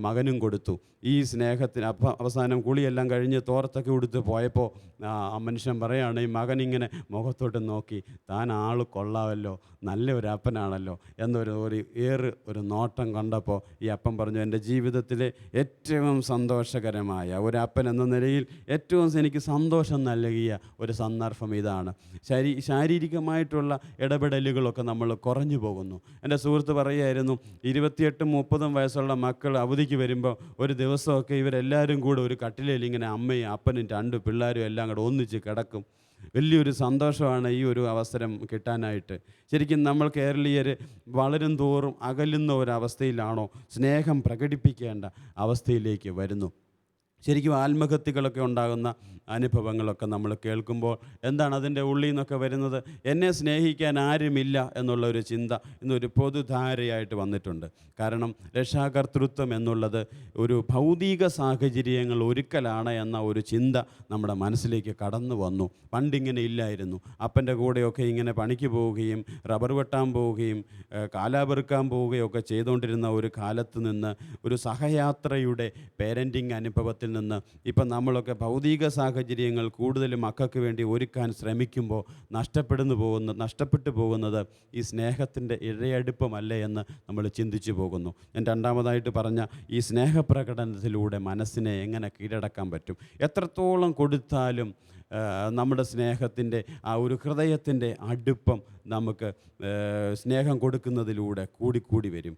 മകനും കൊടുത്തു. ഈ സ്നേഹത്തിന് അവസാനം കുളിയെല്ലാം കഴിഞ്ഞ് തോർത്തൊക്കെ ഉടുത്ത് പോയപ്പോൾ ആ മനുഷ്യൻ പറയുകയാണ്, ഈ മകൻ ഇങ്ങനെ മുഖത്തോട്ട് നോക്കി, താൻ ആൾ കൊള്ളാമല്ലോ, നല്ല ഒരു അപ്പനാണല്ലോ ഒരു നോട്ടം കണ്ടപ്പോൾ ഈ അപ്പൻ പറഞ്ഞു, എൻ്റെ ജീവിതത്തിലെ ഏറ്റവും സന്തോഷകരമായ ഒരു അപ്പൻ എന്ന നിലയിൽ ഏറ്റവും എനിക്ക് സന്തോഷം നൽകിയ ഒരു സന്ദർഭം ഇതാണ്. ശാരീരികമായിട്ടുള്ള ഇടപെടലുകളൊക്കെ നമ്മൾ കുറഞ്ഞു പോകുന്നു. എൻ്റെ സുഹൃത്ത് പറയുമായിരുന്നു, 28-30 വയസ്സുള്ള മക്കൾ അവധിക്ക് വരുമ്പോൾ ഒരു ദിവസമൊക്കെ ഇവരെല്ലാവരും കൂടെ ഒരു കട്ടിലയിൽ ഇങ്ങനെ അമ്മയും അപ്പനും 2 പിള്ളേരും എല്ലാം കൂടെ ഒന്നിച്ച് കിടക്കും. വലിയൊരു സന്തോഷമാണ് ഈ ഒരു അവസരം കിട്ടാനായിട്ട്. ശരിക്കും നമ്മൾ കേരളീയർ വളരും തോറും അകലുന്ന ഒരവസ്ഥയിലാണോ, സ്നേഹം പ്രകടിപ്പിക്കേണ്ട അവസ്ഥയിലേക്ക് വരുന്നു. ശരിക്കും ആത്മഹത്യകളൊക്കെ ഉണ്ടാകുന്ന അനുഭവങ്ങളൊക്കെ നമ്മൾ കേൾക്കുമ്പോൾ എന്താണ് അതിൻ്റെ ഉള്ളിൽ നിന്നൊക്കെ വരുന്നത്? എന്നെ സ്നേഹിക്കാൻ ആരുമില്ല എന്നുള്ളൊരു ചിന്ത ഇന്നൊരു പൊതുധാരയായിട്ട് വന്നിട്ടുണ്ട്. കാരണം രക്ഷാകർതൃത്വം എന്നുള്ളത് ഒരു ഭൗതിക സാഹചര്യങ്ങൾ ഒരുക്കലാണ് എന്ന ഒരു ചിന്ത നമ്മുടെ മനസ്സിലേക്ക് കടന്നു വന്നു. പണ്ടിങ്ങനെ ഇല്ലായിരുന്നു. അപ്പൻ്റെ കൂടെയൊക്കെ ഇങ്ങനെ പണിക്ക് പോവുകയും റബ്ബർ വെട്ടാൻ പോവുകയും കാലാപെറുക്കാൻ പോവുകയും ഒക്കെ ചെയ്തുകൊണ്ടിരുന്ന ഒരു കാലത്ത് നിന്ന്, ഒരു സഹയാത്രയുടെ പേരൻറ്റിങ് അനുഭവത്തിൽ നിന്ന് ഇപ്പം നമ്മളൊക്കെ ഭൗതിക സാഹചര്യങ്ങൾ കൂടുതലും മക്കൾക്ക് വേണ്ടി ഒരുക്കാൻ ശ്രമിക്കുമ്പോൾ നഷ്ടപ്പെട്ടു പോകുന്നത് ഈ സ്നേഹത്തിൻ്റെ ഇഴയടുപ്പമല്ലേ എന്ന് നമ്മൾ ചിന്തിച്ചു പോകുന്നു. ഞാൻ രണ്ടാമതായിട്ട് പറഞ്ഞ ഈ സ്നേഹപ്രകടനത്തിലൂടെ മനസ്സിനെ എങ്ങനെ കീഴടക്കാൻ പറ്റും? എത്രത്തോളം കൊടുത്താലും നമ്മുടെ സ്നേഹത്തിൻ്റെ ആ ഒരു ഹൃദയത്തിൻ്റെ അടുപ്പം നമുക്ക് സ്നേഹം കൊടുക്കുന്നതിലൂടെ കൂടിക്കൂടി വരും.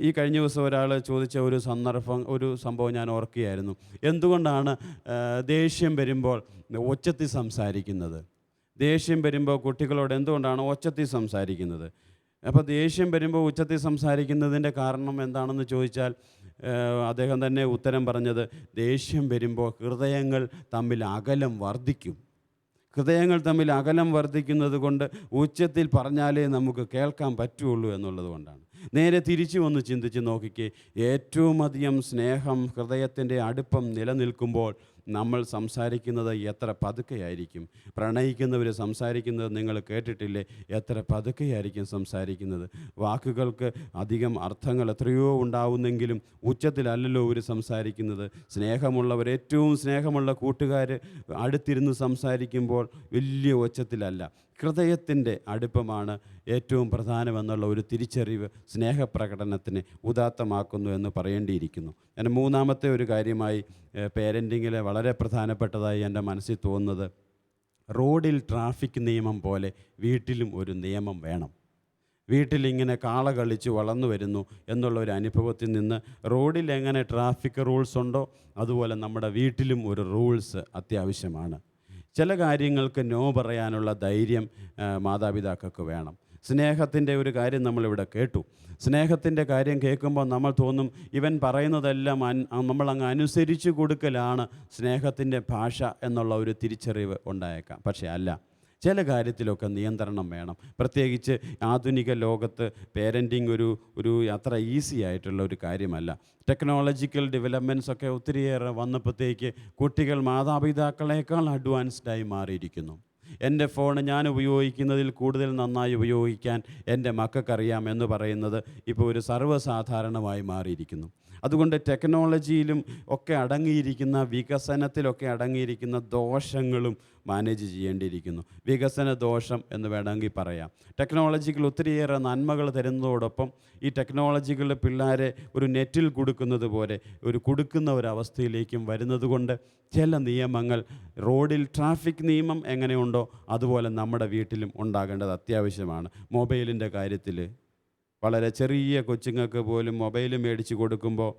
ഈ കഴിഞ്ഞ ദിവസം ഒരാൾ ചോദിച്ച ഒരു സംഭവം ഞാൻ ഓർക്കുകയായിരുന്നു. എന്തുകൊണ്ടാണ് ദേഷ്യം വരുമ്പോൾ ഒച്ചത്തിൽ സംസാരിക്കുന്നത്? ദേഷ്യം വരുമ്പോൾ കുട്ടികളോട് എന്തുകൊണ്ടാണ് ഒച്ചത്തിൽ സംസാരിക്കുന്നത്? അപ്പോൾ ദേഷ്യം വരുമ്പോൾ ഉച്ചത്തിൽ സംസാരിക്കുന്നതിൻ്റെ കാരണം എന്താണെന്ന് ചോദിച്ചാൽ അദ്ദേഹം തന്നെ ഉത്തരം പറഞ്ഞത്, ദേഷ്യം വരുമ്പോൾ ഹൃദയങ്ങൾ തമ്മിൽ അകലം വർദ്ധിക്കും. ഹൃദയങ്ങൾ തമ്മിൽ അകലം വർദ്ധിക്കുന്നത് കൊണ്ട് ഉച്ചത്തിൽ പറഞ്ഞാലേ നമുക്ക് കേൾക്കാൻ പറ്റുള്ളൂ എന്നുള്ളത് കൊണ്ടാണ്. നേരെ തിരിച്ചു വന്ന് ചിന്തിച്ച് നോക്കിക്കേ, ഏറ്റവും അധികം സ്നേഹം, ഹൃദയത്തിൻ്റെ അടുപ്പം നിലനിൽക്കുമ്പോൾ നമ്മൾ സംസാരിക്കുന്നത് എത്ര പതുക്കെയായിരിക്കും. പ്രണയിക്കുന്നവർ സംസാരിക്കുന്നത് നിങ്ങൾ കേട്ടിട്ടില്ലേ? എത്ര പതുക്കെയായിരിക്കും സംസാരിക്കുന്നത്. വാക്കുകൾക്ക് അധികം അർത്ഥങ്ങൾ എത്രയോ ഉണ്ടാവുന്നെങ്കിലും ഉച്ചത്തിലല്ലല്ലോ അവർ സംസാരിക്കുന്നത്. സ്നേഹമുള്ളവർ, ഏറ്റവും സ്നേഹമുള്ള കൂട്ടുകാർ അടുത്തിരുന്ന് സംസാരിക്കുമ്പോൾ വലിയ ഒച്ചത്തിലല്ല, ഹൃദയത്തിൻ്റെ അടുപ്പമാണ് ഏറ്റവും പ്രധാനമെന്നുള്ള ഒരു തിരിച്ചറിവ് സ്നേഹപ്രകടനത്തിന് ഉദാത്തമാക്കുന്നു എന്ന് പറയേണ്ടിയിരിക്കുന്നു. ഞാൻ മൂന്നാമത്തെ ഒരു കാര്യമായി പേരൻറ്റിങ്ങിലെ വളരെ പ്രധാനപ്പെട്ടതായി എൻ്റെ മനസ്സിൽ തോന്നുന്നത്, റോഡിൽ ട്രാഫിക് നിയമം പോലെ വീട്ടിലും ഒരു നിയമം വേണം. വീട്ടിലിങ്ങനെ കാള കളിച്ച് വളർന്നു വരുന്നു എന്നുള്ള ഒരു അനുഭവത്തിൽ നിന്ന് റോഡിൽ എങ്ങനെ ട്രാഫിക് റൂൾസ് ഉണ്ടോ അതുപോലെ നമ്മുടെ വീട്ടിലും ഒരു റൂൾസ് അത്യാവശ്യമാണ്. ചില കാര്യങ്ങൾക്ക് നോ പറയാനുള്ള ധൈര്യം മാതാപിതാക്കൾക്ക് വേണം. സ്നേഹത്തിൻ്റെ ഒരു കാര്യം നമ്മളിവിടെ കേട്ടു. സ്നേഹത്തിൻ്റെ കാര്യം കേൾക്കുമ്പോൾ നമ്മൾ തോന്നും ഇവൻ പറയുന്നതെല്ലാം നമ്മളങ്ങ് അനുസരിച്ച് കൊടുക്കലാണ് സ്നേഹത്തിൻ്റെ ഭാഷ എന്നുള്ള ഒരു തിരിച്ചറിവ് ഉണ്ടായേക്കാം. പക്ഷേ അല്ല, ചില കാര്യത്തിലൊക്കെ നിയന്ത്രണം വേണം. പ്രത്യേകിച്ച് ആധുനിക ലോകത്ത് പേരൻറ്റിങ് ഒരു അത്ര ഈസി ആയിട്ടുള്ള ഒരു കാര്യമല്ല. ടെക്നോളജിക്കൽ ഡെവലപ്മെൻറ്റ്സ് ഒക്കെ ഒത്തിരിയേറെ വന്നപ്പോഴത്തേക്ക് കുട്ടികൾ മാതാപിതാക്കളേക്കാൾ അഡ്വാൻസ്ഡായി മാറിയിരിക്കുന്നു. എൻ്റെ ഫോൺ ഞാൻ ഉപയോഗിക്കുന്നതിൽ കൂടുതൽ നന്നായി ഉപയോഗിക്കാൻ എൻ്റെ മക്കൾക്കറിയാം എന്ന് പറയുന്നത് ഇപ്പോൾ ഒരു സർവ്വസാധാരണമായി മാറിയിരിക്കുന്നു. അതുകൊണ്ട് ടെക്നോളജിയിലും ഒക്കെ അടങ്ങിയിരിക്കുന്ന വികസനത്തിലൊക്കെ അടങ്ങിയിരിക്കുന്ന ദോഷങ്ങളും മാനേജ് ചെയ്യേണ്ടിയിരിക്കുന്നു. വികസന ദോഷം എന്ന് വേണമെങ്കിൽ പറയാം. ടെക്നോളജികൾ ഒത്തിരിയേറെ നന്മകൾ തരുന്നതോടൊപ്പം ഈ ടെക്നോളജികൾ പിള്ളേരെ ഒരു നെറ്റിൽ കൊടുക്കുന്നത് പോലെ കൊടുക്കുന്ന ഒരവസ്ഥയിലേക്കും വരുന്നത് കൊണ്ട് ചില നിയമങ്ങൾ, റോഡിൽ ട്രാഫിക് നിയമം എങ്ങനെയുണ്ടോ അതുപോലെ നമ്മുടെ വീട്ടിലും ഉണ്ടാകേണ്ടത് അത്യാവശ്യമാണ്. മൊബൈലിൻ്റെ കാര്യത്തിൽ വളരെ ചെറിയ കൊച്ചുങ്ങൾക്ക് പോലും മൊബൈൽ മേടിച്ച് കൊടുക്കുമ്പോൾ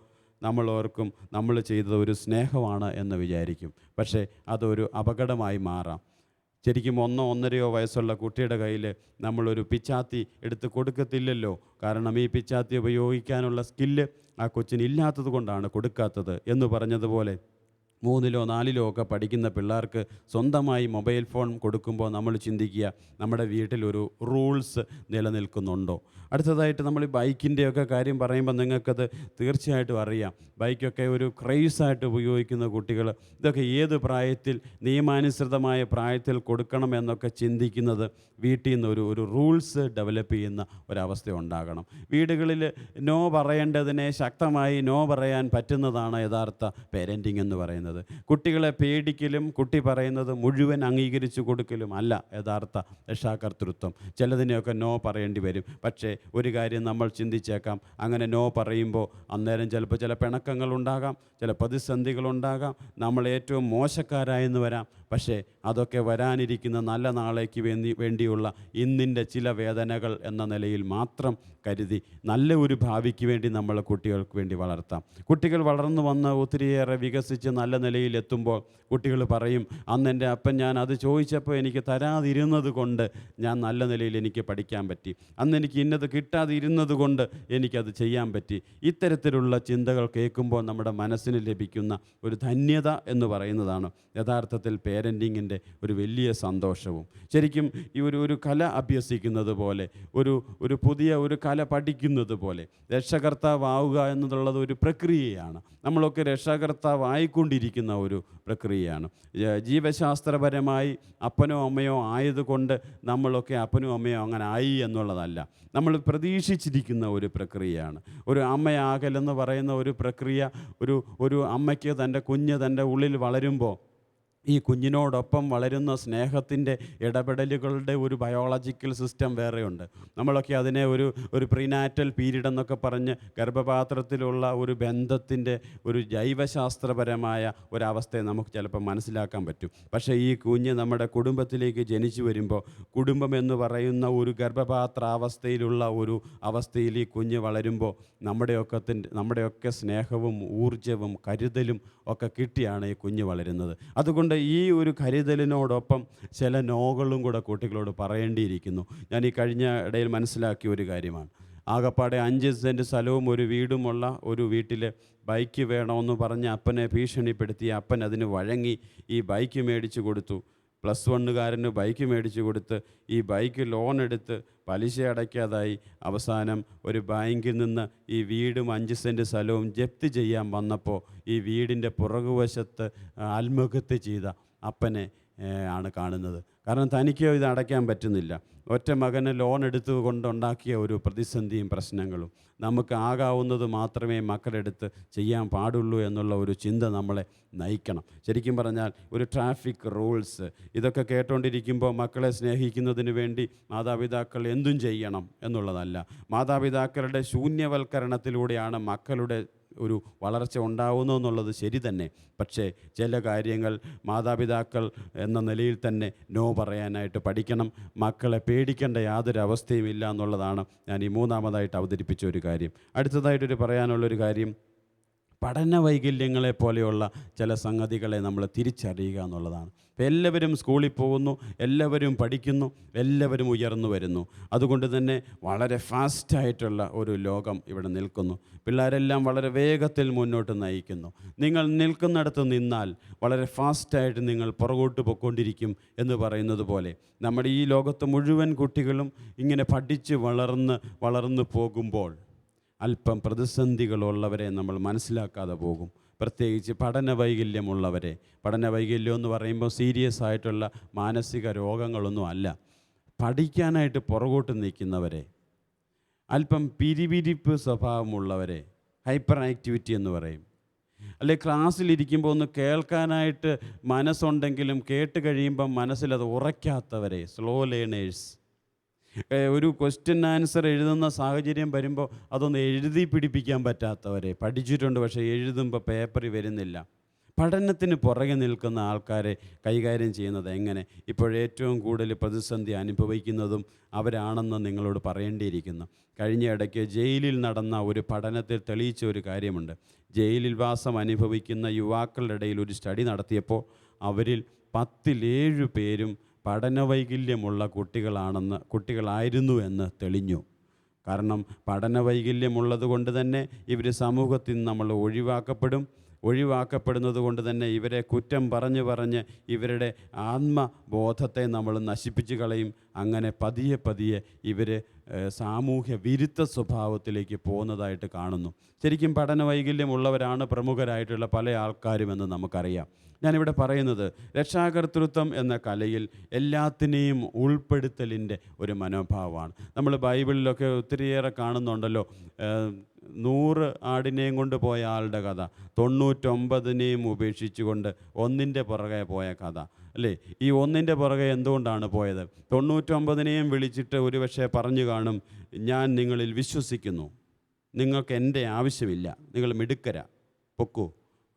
നമ്മൾ ഓർക്കും നമ്മൾ ചെയ്തത് ഒരു സ്നേഹമാണ് എന്ന് വിചാരിക്കും. പക്ഷേ അതൊരു അപകടമായി മാറാം. ശരിക്കും 1-1.5 വയസ്സുള്ള കുട്ടിയുടെ കയ്യിൽ നമ്മളൊരു പിച്ചാത്തി എടുത്ത് കൊടുക്കത്തില്ലല്ലോ. കാരണം ഈ പിച്ചാത്തി ഉപയോഗിക്കാനുള്ള സ്കില്ല് ആ കൊച്ചിന് ഇല്ലാത്തത് കൊണ്ടാണ് കൊടുക്കാത്തത് എന്ന് പറഞ്ഞതുപോലെ 3-ലോ 4-ലോ ഒക്കെ പഠിക്കുന്ന പിള്ളേർക്ക് സ്വന്തമായി മൊബൈൽ ഫോൺ കൊടുക്കുമ്പോൾ നമ്മൾ ചിന്തിക്കുക, നമ്മുടെ വീട്ടിലൊരു റൂൾസ് നിലനിൽക്കുന്നുണ്ടോ. അടുത്തതായിട്ട് നമ്മൾ ഈ ബൈക്കിൻ്റെയൊക്കെ കാര്യം പറയുമ്പോൾ നിങ്ങൾക്കത് തീർച്ചയായിട്ടും അറിയാം. ബൈക്കൊക്കെ ഒരു ക്രൈസായിട്ട് ഉപയോഗിക്കുന്ന കുട്ടികൾ ഇതൊക്കെ ഏത് പ്രായത്തിൽ, നിയമാനുസൃതമായ പ്രായത്തിൽ കൊടുക്കണമെന്നൊക്കെ ചിന്തിക്കുന്നത് വീട്ടിൽ നിന്ന് ഒരു റൂൾസ് ഡെവലപ്പ് ചെയ്യുന്ന ഒരവസ്ഥ ഉണ്ടാകണം. വീടുകളിൽ നോ പറയേണ്ടതിനെ ശക്തമായി നോ പറയാൻ പറ്റുന്നതാണ് യഥാർത്ഥ പേരൻറ്റിങ് എന്ന് പറയുന്നത്. കുട്ടികളെ പേടിക്കലും കുട്ടി പറയുന്നത് മുഴുവൻ അംഗീകരിച്ചു കൊടുക്കലും അല്ല യഥാർത്ഥ രക്ഷാകർതൃത്വം. ചിലതിനെയൊക്കെ നോ പറയേണ്ടി വരും. പക്ഷേ ഒരു കാര്യം നമ്മൾ ചിന്തിച്ചേക്കാം, അങ്ങനെ നോ പറയുമ്പോൾ അന്നേരം ചിലപ്പോൾ ചില പിണക്കങ്ങളുണ്ടാകാം, ചില പ്രതിസന്ധികളുണ്ടാകാം, നമ്മൾ ഏറ്റവും മോശക്കാരായെന്ന് വരാം. പക്ഷേ അതൊക്കെ വരാനിരിക്കുന്ന നല്ല നാളേക്ക് വേണ്ടിയുള്ള ഇന്നിൻ്റെ ചില വേദനകൾ എന്ന നിലയിൽ മാത്രം കരുതി നല്ല ഒരു ഭാവിക്ക് വേണ്ടി നമ്മൾ കുട്ടികൾക്ക് വേണ്ടി വളർത്താം. കുട്ടികൾ വളർന്നു വന്ന് ഒത്തിരിയേറെ വികസിച്ച് നല്ല നിലയിലെത്തുമ്പോൾ കുട്ടികൾ പറയും, അന്ന് എൻ്റെ അപ്പൻ ഞാൻ അത് ചോദിച്ചപ്പോൾ എനിക്ക് തരാതിരുന്നത് കൊണ്ട് ഞാൻ നല്ല നിലയിൽ എനിക്ക് പഠിക്കാൻ പറ്റി, അന്ന് എനിക്ക് ഇന്നത് കിട്ടാതിരുന്നത് കൊണ്ട് എനിക്കത് ചെയ്യാൻ പറ്റി. ഇത്തരത്തിലുള്ള ചിന്തകൾ കേൾക്കുമ്പോൾ നമ്മുടെ മനസ്സിന് ലഭിക്കുന്ന ഒരു ധന്യത എന്ന് പറയുന്നതാണ് യഥാർത്ഥത്തിൽ പേരൻറ്റിങ്ങിൻ്റെ ഒരു വലിയ സന്തോഷവും. ശരിക്കും ഈ ഒരു കല അഭ്യസിക്കുന്നത് പോലെ, ഒരു പുതിയ ഒരു കല പഠിക്കുന്നത് പോലെ രക്ഷകർത്താവാവുക എന്നുള്ളത് ഒരു പ്രക്രിയയാണ്. നമ്മളൊക്കെ രക്ഷകർത്താവായിക്കൊണ്ടിരിക്കുന്ന ഒരു പ്രക്രിയയാണ്. ജീവശാസ്ത്രപരമായി അപ്പനോ അമ്മയോ ആയതുകൊണ്ട് നമ്മളൊക്കെ അപ്പനോ അമ്മയോ അങ്ങനെ ആയി എന്നുള്ളതല്ല, നമ്മൾ പ്രതീക്ഷിച്ചിരിക്കുന്ന ഒരു പ്രക്രിയയാണ്. ഒരു അമ്മയാകലെന്ന് പറയുന്ന ഒരു പ്രക്രിയ, ഒരു അമ്മയ്ക്ക് തൻ്റെ കുഞ്ഞ് തൻ്റെ ഉള്ളിൽ വളരുമ്പോൾ ഈ കുഞ്ഞിനോടൊപ്പം വളരുന്ന സ്നേഹത്തിൻ്റെ ഇടപെടലുകളുടെ ഒരു ബയോളജിക്കൽ സിസ്റ്റം വേറെയുണ്ട്. നമ്മളൊക്കെ അതിനെ ഒരു പ്രീനാറ്റൽ പീരീഡ് എന്നൊക്കെ പറഞ്ഞ് ഗർഭപാത്രത്തിലുള്ള ഒരു ബന്ധത്തിൻ്റെ ഒരു ജൈവശാസ്ത്രപരമായ ഒരവസ്ഥയെ നമുക്ക് ചിലപ്പോൾ മനസ്സിലാക്കാൻ പറ്റും. പക്ഷേ ഈ കുഞ്ഞ് നമ്മുടെ കുടുംബത്തിലേക്ക് ജനിച്ചു വരുമ്പോൾ, കുടുംബം എന്ന് പറയുന്ന ഒരു ഗർഭപാത്രാവസ്ഥയിലുള്ള ഒരു അവസ്ഥയിൽ ഈ കുഞ്ഞ് വളരുമ്പോൾ നമ്മുടെയൊക്കെ സ്നേഹവും ഊർജ്ജവും കരുതലും ഒക്കെ കിട്ടിയാണ് ഈ കുഞ്ഞ് വളരുന്നത്. അതുകൊണ്ട് ഈ ഒരു കരുതലിനോടൊപ്പം ചില നോകളും കൂടെ കുട്ടികളോട് പറയേണ്ടിയിരിക്കുന്നു. ഞാൻ ഈ കഴിഞ്ഞ ഇടയിൽ മനസ്സിലാക്കിയ ഒരു കാര്യമാണ്. ആകപ്പാടെ 5 സെൻറ്റ് സ്ഥലവും ഒരു വീടുമുള്ള ഒരു വീട്ടിൽ ബൈക്ക് വേണമെന്ന് പറഞ്ഞ് അപ്പനെ ഭീഷണിപ്പെടുത്തി അപ്പൻ അതിന് വഴങ്ങി ഈ ബൈക്ക് മേടിച്ചു കൊടുത്തു. +1കാരന് ബൈക്ക് മേടിച്ചു കൊടുത്ത് ഈ ബൈക്ക് ലോൺ എടുത്ത് പലിശ അടയ്ക്കാതായി അവസാനം ഒരു ബാങ്കിൽ നിന്ന് ഈ വീടും 5 സെൻറ്റ് സ്ഥലവും ജപ്തി ചെയ്യാൻ വന്നപ്പോൾ ഈ വീടിൻ്റെ പുറകുവശത്ത് ആത്മഹത്യ ചെയ്ത അപ്പനെ ആണ് കാണുന്നത്. കാരണം തനിക്കോ ഇത് അടയ്ക്കാൻ പറ്റുന്നില്ല. ഒറ്റ മകന് ലോൺ എടുത്തുകൊണ്ടുണ്ടാക്കിയ ഒരു പ്രതിസന്ധിയും പ്രശ്നങ്ങളും. നമുക്ക് ആകാവുന്നത് മാത്രമേ മക്കളെടുത്ത് ചെയ്യാൻ പാടുള്ളൂ എന്നുള്ള ഒരു ചിന്ത നമ്മളെ നയിക്കണം. ശരിക്കും പറഞ്ഞാൽ ഒരു ട്രാഫിക് റൂൾസ് ഇതൊക്കെ കേട്ടുകൊണ്ടിരിക്കുമ്പോൾ മക്കളെ സ്നേഹിക്കുന്നതിന് വേണ്ടി മാതാപിതാക്കൾ എന്തും ചെയ്യണം എന്നുള്ളതല്ല. മാതാപിതാക്കളുടെ ശൂന്യവൽക്കരണത്തിലൂടെയാണ് മക്കളുടെ ഒരു വളർച്ച ഉണ്ടാവുന്നു എന്നുള്ളത് ശരി തന്നെ. പക്ഷേ ചില കാര്യങ്ങൾ മാതാപിതാക്കൾ എന്ന നിലയിൽ തന്നെ നോ പറയാനായിട്ട് പഠിക്കണം. മക്കളെ പേടിക്കേണ്ട യാതൊരു അവസ്ഥയും ഇല്ല എന്നുള്ളതാണ് ഞാൻ ഈ 3ാമതായിട്ട് അവതരിപ്പിച്ച ഒരു കാര്യം. അടുത്തതായിട്ടൊരു പറയാനുള്ളൊരു കാര്യം, പഠന വൈകല്യങ്ങളെ പോലെയുള്ള ചില സംഗതികളെ നമ്മൾ തിരിച്ചറിയുക എന്നുള്ളതാണ്. ഇപ്പം എല്ലാവരും സ്കൂളിൽ പോകുന്നു, എല്ലാവരും പഠിക്കുന്നു, എല്ലാവരും ഉയർന്നു വരുന്നു. അതുകൊണ്ട് തന്നെ വളരെ ഫാസ്റ്റായിട്ടുള്ള ഒരു ലോകം ഇവിടെ നിൽക്കുന്നു. പിള്ളേരെല്ലാം വളരെ വേഗത്തിൽ മുന്നോട്ട് നയിക്കുന്നു. നിങ്ങൾ നിൽക്കുന്നിടത്ത് നിന്നാൽ വളരെ ഫാസ്റ്റായിട്ട് നിങ്ങൾ പുറകോട്ട് പോയിക്കൊണ്ടിരിക്കും എന്ന് പറയുന്നത് പോലെ നമ്മുടെ ഈ ലോകത്ത് മുഴുവൻ കുട്ടികളും ഇങ്ങനെ പഠിച്ച് വളർന്ന് പോകുമ്പോൾ അല്പം പ്രതിസന്ധികളുള്ളവരെ നമ്മൾ മനസ്സിലാക്കാതെ പോകും. പ്രത്യേകിച്ച് പഠന വൈകല്യമുള്ളവരെ. പഠന വൈകല്യം എന്ന് പറയുമ്പോൾ സീരിയസ് ആയിട്ടുള്ള മാനസിക രോഗങ്ങളൊന്നും അല്ല. പഠിക്കാനായിട്ട് പുറകോട്ട് നിൽക്കുന്നവരെ, അല്പം പിരിപിരിപ്പ് സ്വഭാവമുള്ളവരെ, ഹൈപ്പർ ആക്ടിവിറ്റി എന്ന് പറയും. അല്ലെ, ക്ലാസ്സിലിരിക്കുമ്പോൾ ഒന്ന് കേൾക്കാനായിട്ട് മനസ്സുണ്ടെങ്കിലും കേട്ട് കഴിയുമ്പം മനസ്സിലത് ഉറയ്ക്കാത്തവരെ, സ്ലോ ലേണേഴ്സ്. ഒരു ക്വസ്റ്റ്യൻ ആൻസർ എഴുതുന്ന സാഹചര്യം വരുമ്പോൾ അതൊന്ന് എഴുതി പിടിപ്പിക്കാൻ പറ്റാത്തവരെ, പഠിച്ചിട്ടുണ്ട് പക്ഷേ എഴുതുമ്പോൾ പേപ്പറിൽ വരുന്നില്ല. പഠനത്തിന് പുറകെ നിൽക്കുന്ന ആൾക്കാരെ കൈകാര്യം ചെയ്യുന്നത് എങ്ങനെ? ഇപ്പോഴേറ്റവും കൂടുതൽ പ്രതിസന്ധി അനുഭവിക്കുന്നതും അവരാണെന്ന് നിങ്ങളോട് പറയേണ്ടിയിരിക്കുന്നു. കഴിഞ്ഞ ഇടയ്ക്ക് ജയിലിൽ നടന്ന ഒരു പഠനത്തിൽ തെളിയിച്ച ഒരു കാര്യമുണ്ട്. ജയിലിൽ വാസം അനുഭവിക്കുന്ന യുവാക്കളുടെ ഇടയിൽ ഒരു സ്റ്റഡി നടത്തിയപ്പോൾ അവരിൽ 10-7 പേരും പഠനവൈകല്യമുള്ള കുട്ടികളായിരുന്നു എന്ന് തെളിഞ്ഞു. കാരണം പഠനവൈകല്യമുള്ളത് കൊണ്ട് തന്നെ ഇവർ സമൂഹത്തിൽ നിന്ന് നമ്മൾ ഒഴിവാക്കപ്പെടുന്നത് കൊണ്ട് തന്നെ ഇവരെ കുറ്റം പറഞ്ഞ് ഇവരുടെ ആത്മബോധത്തെ നമ്മൾ നശിപ്പിച്ച് കളയും. അങ്ങനെ പതിയെ ഇവർ സാമൂഹ്യ വിരുദ്ധ സ്വഭാവത്തിലേക്ക് പോകുന്നതായിട്ട് കാണുന്നു. ശരിക്കും പഠനവൈകല്യമുള്ളവരാണ് പ്രമുഖരായിട്ടുള്ള പല ആൾക്കാരുമെന്ന് നമുക്കറിയാം. ഞാനിവിടെ പറയുന്നത് രക്ഷാകർതൃത്വം എന്ന കലയിൽ എല്ലാത്തിനെയും ഉൾപ്പെടുത്തലിൻ്റെ ഒരു മനോഭാവമാണ്. നമ്മൾ ബൈബിളിലൊക്കെ ഒത്തിരിയേറെ കാണുന്നുണ്ടല്ലോ. 100 ആടിനെയും കൊണ്ട് പോയ ആളുടെ കഥ, 99നെയും ഉപേക്ഷിച്ചുകൊണ്ട് ഒന്നിൻ്റെ പുറകെ പോയ കഥ, അല്ലേ? ഈ ഒന്നിൻ്റെ പുറകെ എന്തുകൊണ്ടാണ് പോയത്? 99നെയും വിളിച്ചിട്ട് ഒരുപക്ഷെ പറഞ്ഞു കാണും, ഞാൻ നിങ്ങളിൽ വിശ്വസിക്കുന്നു, നിങ്ങൾക്ക് എൻ്റെ ആവശ്യമില്ല, നിങ്ങൾ മിടുക്കരാ, പൊക്കൂ.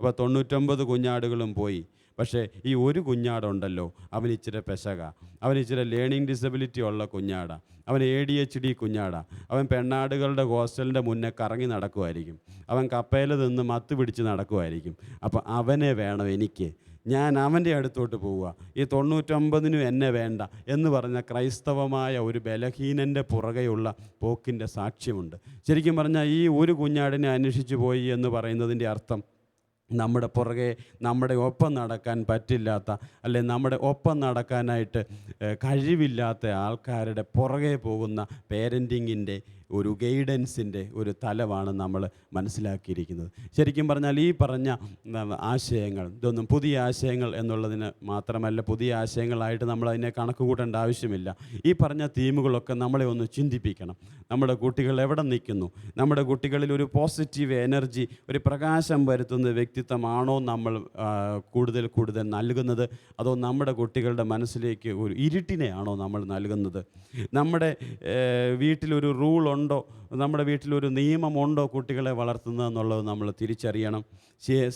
അപ്പോൾ 99 കുഞ്ഞാടുകളും പോയി. പക്ഷേ ഈ ഒരു കുഞ്ഞാടുണ്ടല്ലോ, അവൻ ഇച്ചിരി പെശക, അവൻ ഇച്ചിരി ലേണിംഗ് ഡിസബിലിറ്റി ഉള്ള കുഞ്ഞാടാ, അവൻ ADHD കുഞ്ഞാടാ, അവൻ പെണ്ണാടുകളുടെ ഹോസ്റ്റലിൻ്റെ മുന്നേ കറങ്ങി നടക്കുമായിരിക്കും, അവൻ കപ്പയിൽ നിന്ന് മത്ത് പിടിച്ച് നടക്കുമായിരിക്കും. അപ്പോൾ അവനെ വേണം എനിക്ക്, ഞാൻ അവൻ്റെ അടുത്തോട്ട് പോവുക, ഈ 99നും എന്നെ വേണ്ട എന്ന് പറഞ്ഞ ക്രൈസ്തവമായ ഒരു ബലഹീനൻ്റെ പുറകെയുള്ള പോക്കിൻ്റെ സാക്ഷ്യമുണ്ട്. ശരിക്കും പറഞ്ഞാൽ ഈ ഒരു കുഞ്ഞാടിനെ അന്വേഷിച്ച് പോയി എന്ന് പറയുന്നതിൻ്റെ അർത്ഥം നമ്മുടെ പുറകെ നമ്മുടെ ഒപ്പം നടക്കാൻ പറ്റില്ലാത്ത, അല്ലെ നമ്മുടെ ഒപ്പം നടക്കാനായിട്ട് കഴിവില്ലാത്ത ആൾക്കാരുടെ പുറകെ പോകുന്ന പേരൻറ്റിങ്ങിൻ്റെ ഒരു ഗൈഡൻസിൻ്റെ ഒരു തലമാണ് നമ്മൾ മനസ്സിലാക്കിയിരിക്കുന്നത്. ശരിക്കും പറഞ്ഞാൽ ഈ പറഞ്ഞ ആശയങ്ങൾ ഇതൊന്നും പുതിയ ആശയങ്ങൾ എന്നുള്ളതിന് മാത്രമല്ല, പുതിയ ആശയങ്ങളായിട്ട് നമ്മളതിനെ കണക്ക് കൂട്ടേണ്ട ആവശ്യമില്ല. ഈ പറഞ്ഞ തീമുകളൊക്കെ നമ്മളെ ഒന്ന് ചിന്തിപ്പിക്കണം. നമ്മുടെ കുട്ടികൾ എവിടെ നിൽക്കുന്നു? നമ്മുടെ കുട്ടികളിൽ ഒരു പോസിറ്റീവ് എനർജി, ഒരു പ്രകാശം വരുത്തുന്ന വ്യക്തിത്വമാണോ നമ്മൾ കൂടുതൽ നൽകുന്നത്? അതോ നമ്മുടെ കുട്ടികളുടെ മനസ്സിലേക്ക് ഒരു ഇരുട്ടിനെയാണോ നമ്മൾ നൽകുന്നത്? നമ്മുടെ വീട്ടിലൊരു റൂൾ ഉണ്ടോ, നമ്മുടെ വീട്ടിലൊരു നിയമമുണ്ടോ കുട്ടികളെ വളർത്തുന്നതെന്നുള്ളത് നമ്മൾ തിരിച്ചറിയണം.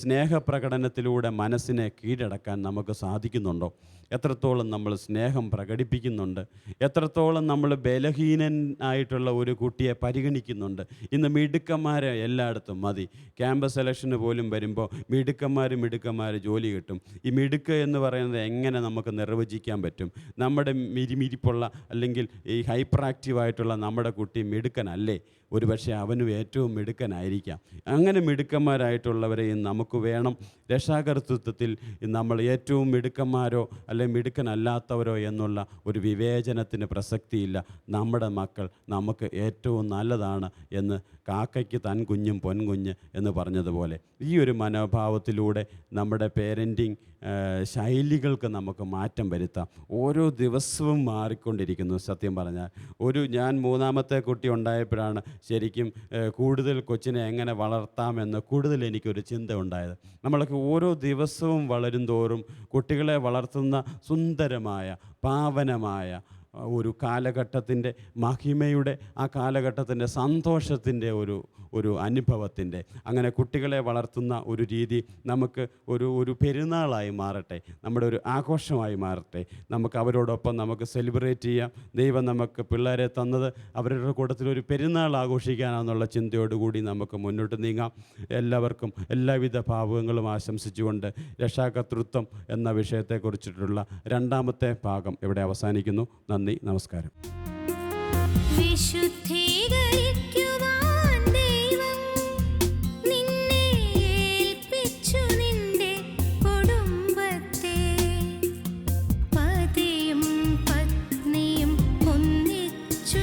സ്നേഹപ്രകടനത്തിലൂടെ മനസ്സിനെ കീഴടക്കാൻ നമുക്ക് സാധിക്കുന്നുണ്ടോ? എത്രത്തോളം നമ്മൾ സ്നേഹം പ്രകടിപ്പിക്കുന്നുണ്ട്? എത്രത്തോളം നമ്മൾ ബലഹീനനായിട്ടുള്ള ഒരു കുട്ടിയെ പരിഗണിക്കുന്നുണ്ട്? ഇന്ന് മിടുക്കന്മാരെ എല്ലായിടത്തും മതി. ക്യാമ്പസ് സെലക്ഷന് പോലും വരുമ്പോൾ മിടുക്കന്മാർ ജോലി കിട്ടും. ഈ മിടുക്ക് എന്ന് പറയുന്നത് എങ്ങനെ നമുക്ക് നിർവചിക്കാൻ പറ്റും? നമ്മുടെ മിരിമിരിപ്പുള്ള അല്ലെങ്കിൽ ഈ ഹൈപ്പർ ആക്റ്റീവായിട്ടുള്ള നമ്മുടെ കുട്ടി മിടുക്കനല്ലേ? ഒരുപക്ഷെ അവനും ഏറ്റവും മിടുക്കനായിരിക്കാം. അങ്ങനെ മിടുക്കന്മാരായിട്ടുള്ളവരെയും നമുക്ക് വേണം. രക്ഷാകർതൃത്വത്തിൽ നമ്മൾ ഏറ്റവും മിടുക്കന്മാരോ അല്ലെങ്കിൽ മിടുക്കനല്ലാത്തവരോ എന്നുള്ള ഒരു വിവേചനത്തിന് പ്രസക്തിയില്ല. നമ്മുടെ മക്കൾ നമുക്ക് ഏറ്റവും നല്ലതാണ് എന്ന് കാക്കയ്ക്ക് തൻ കുഞ്ഞും പൊൻകുഞ്ഞ് എന്ന് പറഞ്ഞതുപോലെ ഈ ഒരു മനോഭാവത്തിലൂടെ നമ്മുടെ പേരൻറ്റിങ് ശൈലികൾക്ക് നമുക്ക് മാറ്റം വരുത്താം. ഓരോ ദിവസവും മാറിക്കൊണ്ടിരിക്കുന്നു. സത്യം പറഞ്ഞാൽ ഞാൻ 3ാമത്തെ കുട്ടി ഉണ്ടായപ്പോഴാണ് ശരിക്കും കൂടുതൽ കൊച്ചിനെ എങ്ങനെ വളർത്താമെന്ന് കൂടുതൽ എനിക്കൊരു ചിന്ത ഉണ്ടായത്. നമ്മളൊക്കെ ഓരോ ദിവസവും വളരും തോറും കുട്ടികളെ വളർത്തുന്ന സുന്ദരമായ പാവനമായ ഒരു കാലഘട്ടത്തിൻ്റെ മഹിമയുടെ, ആ കാലഘട്ടത്തിൻ്റെ സന്തോഷത്തിൻ്റെ ഒരു അനുഭവത്തിൻ്റെ, അങ്ങനെ കുട്ടികളെ വളർത്തുന്ന ഒരു രീതി നമുക്ക് ഒരു പെരുന്നാളായി മാറട്ടെ, നമ്മുടെ ഒരു ആഘോഷമായി മാറട്ടെ. നമുക്ക് അവരോടൊപ്പം നമുക്ക് സെലിബ്രേറ്റ് ചെയ്യാം. ദൈവം നമുക്ക് പിള്ളേരെ തന്നത് അവരുടെ കൂട്ടത്തിൽ ഒരു പെരുന്നാൾ ആഘോഷിക്കാനെന്നുള്ള ചിന്തയോടുകൂടി നമുക്ക് മുന്നോട്ട് നീങ്ങാം. എല്ലാവർക്കും എല്ലാവിധ ഭാവുകങ്ങളും ആശംസിച്ചുകൊണ്ട് രക്ഷാകർതൃത്വം എന്ന വിഷയത്തെക്കുറിച്ചിട്ടുള്ള രണ്ടാമത്തെ ഭാഗം ഇവിടെ അവസാനിക്കുന്നു. നന്ദി, നമസ്കാരം.
പതിയും പത്നിയും ഒന്നിച്ചു